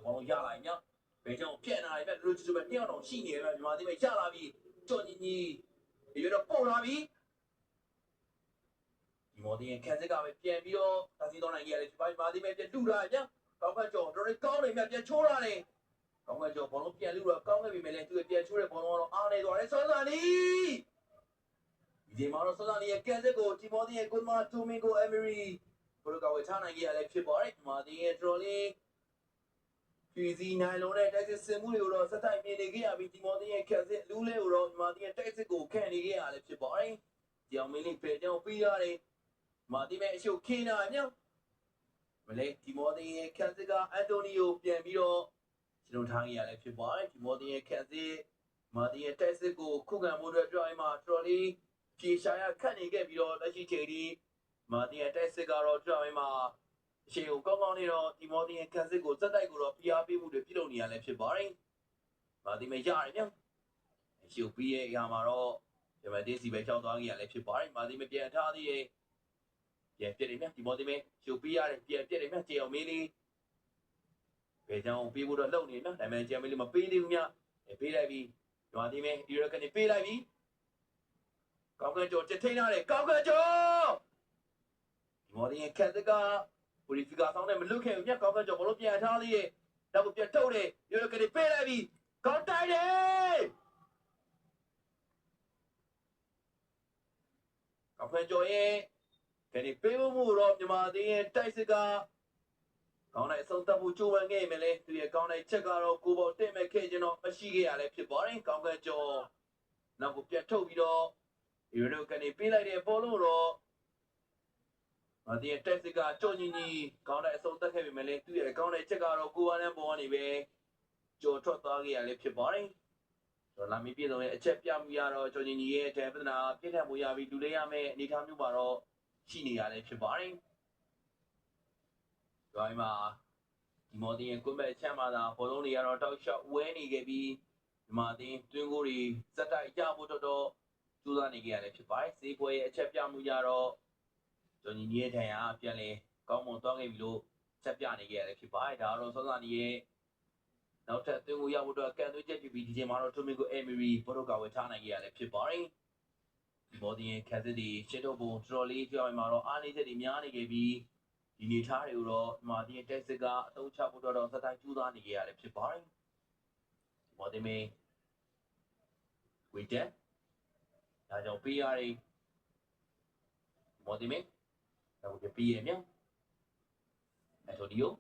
ဘောလုံးရလာပြီဘယ်ကြောင့်ပြက်လာပြီလူချစ်ပဲနှစ်ယောက်တော့ရှိနေတယ်မြန်မာသင်းပဲရလာပြီကြော်ညီညီရွေးတော့ပုံလာပြီဒီမော်ဒီခက်စစ်ကပဲပြန်ပြီးတော့သာစီတော့နိုင်ရတယ်ဒီပိုင်းမာသင်းပဲပြန်လူလာဗျကောင်းကကြော်တော်တော်ကောင်းနေမြပြန်ချိုးလာတယ်ကောင်းကကြော်ဘောလုံးပြန်လူတော့ကောင်းခဲ့ပြီမယ်လေသူပြန်ချိုးတဲ့ဘောလုံးတော့အားနေသွားတယ်စောစာနီဒီမှာတော့စောစာနီရဲ့ကန်စစ်ကိုဒီမော်ဒီရဲ့ကိုမာတူမင်ကိုအမရီဘလိုကဝေချနိုင်ခဲ့ရလဲဖြစ်ပါတယ်မာသင်းရဲ့ဒရိုလင်းပြည်စီနိုင်လုံးနဲ့တိုက်စစ်စင်မှုတွေကိုတော့စက်တိုင်မြင်နေခဲ့ရပြီးဒီမော်ဒီရဲ့ခက်စစ်လူးလေးကိုတော့မာသင်းရဲ့တိုက်စစ်ကိုခံနေခဲ့ရလဲဖြစ်ပါတယ်ဒီအောင်မင်းလေးပဲကြောင်းပြီးရတယ်မာသင်းရဲ့အရှုပ်ခင်းတာမြောက်မလဲဒီမော်ဒီရဲ့ခက်စစ်ကအန်တိုနီယိုပြန်ပြီးတော့ကျွန်တော်ထားခဲ့ရလဲဖြစ်ပါတယ်ဒီမော်ဒီရဲ့ခက်စစ်မာသင်းရဲ့တိုက်စစ်ကိုခုခံမှုအတွက်ပြောင်းအိမ်မှာတော်လေးဖြေရှာရခတ်နေခဲ့ပြီးတော့လက်ရှိချိန်ဒီမာသင်းရဲ့တိုက်စစ်ကတော့ပြောင်းအိမ်မှာအရှိကိုကောင်းကောင်းနေတော့ဒီမော်ဒီရဲ့ခက်စစ်ကိုစက်တိုက်ကိုတော့ PR ပေးမှုတွေပြုလုပ်နေရလဲဖြစ်ပါတယ်မာသင်းမရတယ်မြောက်အရှိကိုပြီးရဲ့အရာမှာတော့ဒီမှာဒေးစီပဲကြောက်သွားခဲ့ရလဲဖြစ်ပါတယ်မာသင်းမပြန်ထားသေးရဲ့ပြန်ပြစ်တယ်မြောက်ဒီမော်ဒီမဲရှုပ်ပြီးရတယ်ပြန်ပြစ်တယ်မြောက်ကျေအောင်မင်းလေးဘယ်ကြောင်ပေးဖို့တော့လုပ်နေမြောက်ဒါပေမဲ့ကျေအောင်မင်းလေးမပေးသေးဘူးမြောက်ပေးလိုက်ပြီးဒီမာသင်းမဲဒီရက်ကနေပေးလိုက်ပြီးကောင်းကင်ကျော်ချက်ထိန်ရတယ်ကောင်းကင်ကျော်ဒီမော်ဒီရဲ့ခက်စစ်ကပူရီဖီကာဆောင်းနဲ့မလွတ်ခဲ့ဘူးမြောက်ကောင်းကင်ကျော်ဘလို့ပြန်ထားသေးရဲ့နောက်ကိုပြန်ထုတ်တယ်ဒီရက်ကနေပေးလိုက်ပြီးကောင်းတိုက်တယ်ကောင်းကင်ကျော်ရဲ့ကနေပေးမှုတော့မြန်မာသင်းရဲ့တိုက်စစ်ကကောင်းတဲ့အဆုံးသတ်ဖို့ကြိုးပမ်းခဲ့မယ်လေသူရဲ့ကောင်းတဲ့ချက်ကတော့ကိုပေါ်တက်မဲ့ခဲ့ခြင်းတော့မရှိခဲ့ရလဲဖြစ်ပါတယ်ကောင်းကင်ကျော်နောက်ကိုပြန်ထုတ်ပြီးတော့ဒီလိုကနေပေးလိုက်တဲ့ဘောလုံးတော့မာသင်းရဲ့တိုက်စစ်ကကြော်ညီညီကောင်းတဲ့အဆုံးသတ်ခဲ့ပြီမယ်လေသူရဲ့ကောင်းတဲ့ချက်ကတော့ကိုဝါနန်းပေါ်ကနေပဲကြော်ထွက်သွားခဲ့ရလဲဖြစ်ပါတယ်ဆိုတော့လာမီပြည်တော်ရဲ့အချက်ပြမှုရတော့ကြော်ညီညီရဲ့တဲပဒနာပြည့်ထန်မှုရပြီးလူလေးရမယ့်အနေထားမျိုးမှာတော့ရှိနေရလဲဖြစ်ပါတယ်။ဒါမှဒီမော်ဒီရဲ့ကွန်ဘက်ချမ်းမှာသာဘောလုံးတွေကတော့တောက်လျှောက်ဝဲနေခဲ့ပြီးဒီမှာတင်းတွင်းကိုတွေစက်တိုက်ရဖို့တော့ကြိုးစားနေကြရလဲဖြစ်ပါတယ်။စေးပွဲရဲ့အချက်ပြမှုရတော့ဂျွန်ညီညီရဲ့ထံရပြန်လဲကောင်းမွန်သွားခဲ့ပြီလို့ချက်ပြနေကြရလဲဖြစ်ပါတယ်။ဒါကတော့စောစောနီရဲ့နောက်ထပ်တွင်းကိုရဖို့တော့ကန်သွေးချက်ပြီးဒီချိန်မှာတော့တိုမီကိုအမီရီဘောတော့ကဝယ်ထားနိုင်ကြရလဲဖြစ်ပါတယ်။ဘော်ဒီရဲ့ခက်စစ်ဒီရှစ်တော့ဘုံတော်လေးပြောင်းမှာတော့အားနေချက်တွေများနေခဲ့ပြီးဒီနေထားတွေကိုတော့မာဒီရဲ့တက်စစ်ကအသုံးချဖို့တော့စတိုင်းကျူးသားနေကြရတယ်ဖြစ်ပါတယ်။ဘော်ဒီမေဝီတက်ဒါကြောင့် PR ဘော်ဒီမေနောက်ပြီး PM အန်တိုနီယို